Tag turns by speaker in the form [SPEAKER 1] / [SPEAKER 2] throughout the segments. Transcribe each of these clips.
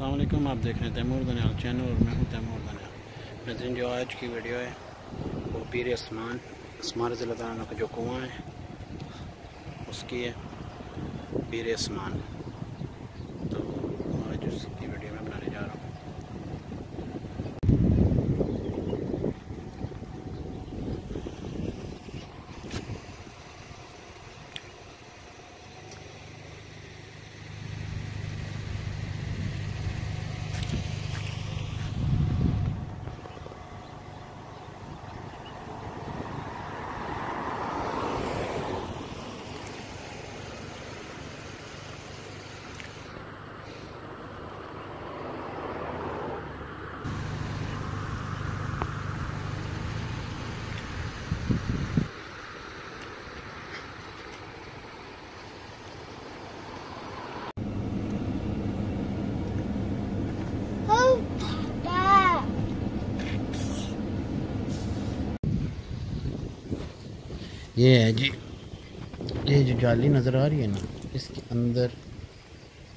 [SPEAKER 1] السلام علیکم، آپ دیکھ رہے ہیں تیمور دانیال چینل اور میں ہوں تیمور دانیال۔ ناظرین، جو آج کی ویڈیو ہے وہ پیر عثمان رضی اللہ تعالیٰ عنہ کا جو کنواں ہے اس کی ہے، پیر عثمان۔ تو آج اس کی ویڈیو میں بنانے جا رہا ہوں۔ یہ ہے جی، یہ جو جالی نظر آ رہی ہے نا، اس کے اندر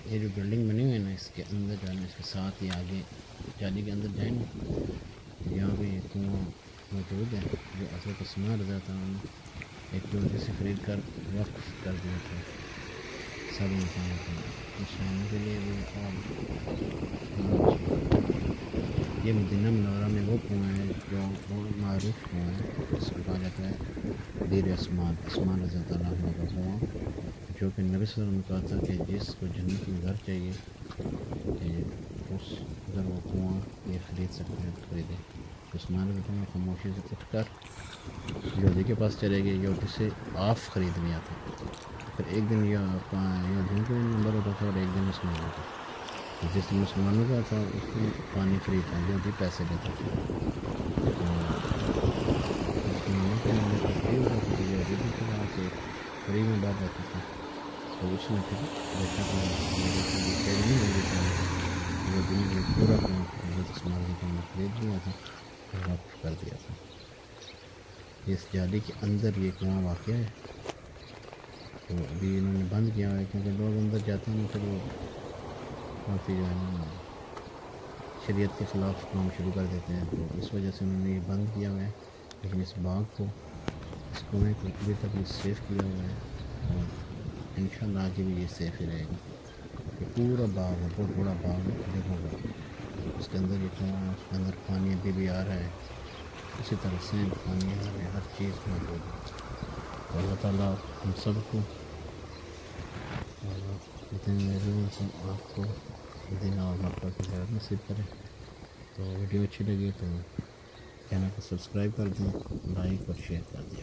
[SPEAKER 1] یہ جو بلڈنگ بنی ہوئی ہے نا، اس کے اندر جو ہے نا، اس کے ساتھ ہی آگے جالی کے اندر جائیں نا، یہاں پہ یہ کنواں موجود ہے جو حضرت عثمان رضی اللہ عنہ ایک دوسرے سے خرید کر وقف کر دیا تھا سب انسانوں کو، انسانوں کے لیے بھی اور یہ مدینہ منورہ میں وہ کنواں ہے جو بہت معروف کنواں ہے، جس کو کہا جاتا ہے پیر عثمان رضی اللہ عنہ کا کنواں، جو کہ نبی صلی اللہ علیہ وسلم نے کہا تھا کہ جس کو جنت میں گھر چاہیے کہ اس اگر وہ کنواں یہ خرید سکتے ہیں خریدے۔ عثمان رضی اللہ عنہ خاموشی سے اٹھ کر یہودی کے پاس چلے گئے، یہودی سے آف خرید لیا تھا، پھر ایک دن یہودیوں کے نمبر ہوتا تھا اور ایک دن مسلمانوں کا، جس دن مسلمانوں کا تھا اس میں پانی فری تھا، یہودی پیسے دیتا تھا، مسلمانوں کے نمبر پر فری ہوتا تھا، یہودی بھی پھر وہاں سے فری میں ڈال دیتا تھا، تو اس نے پھر دیکھا کہ میرے سے یہ سیل نہیں ہو رہی تھی، یہودی نے یہ پورا کنواں حضرت عثمان رضی اللہ عنہ خرید لیا تھا اور وقف کر دیا تھا۔ اس جالی کے اندر یہ کنواں واقع ہے، تو ابھی انہوں نے بند کیا ہوا ہے کیونکہ لوگ اندر جاتے ہیں پھر وہ کافی جو ہے نا شریعت کے خلاف کام شروع کر دیتے ہیں، تو اس وجہ سے انہوں نے یہ بند کیا ہوا ہے، لیکن اس باغ کو، اس کنویں کو ابھی تک یہ سیف کیا ہوا ہے اور انشاءاللہ آگے بھی یہ سیف ہی رہے گا۔ یہ پورا باغ ہے، بہت بڑا باغ ہے، دیکھو گا اس کے اندر یہ کنواں ہے، اس کے اندر پانی ابھی بھی آ رہا ہے، اسی طرح سے پانی آ رہا ہے، ہر چیز موجود ہے۔ تو اللہ تعالیٰ ہم سب کو جتنے محروم ہیں آپ کو مدینہ اور مکہ کی زیارت نصیب کرے۔ تو ویڈیو اچھی لگی تو چینل کو سبسکرائب کر دیں، لائک اور شیئر کر دیں۔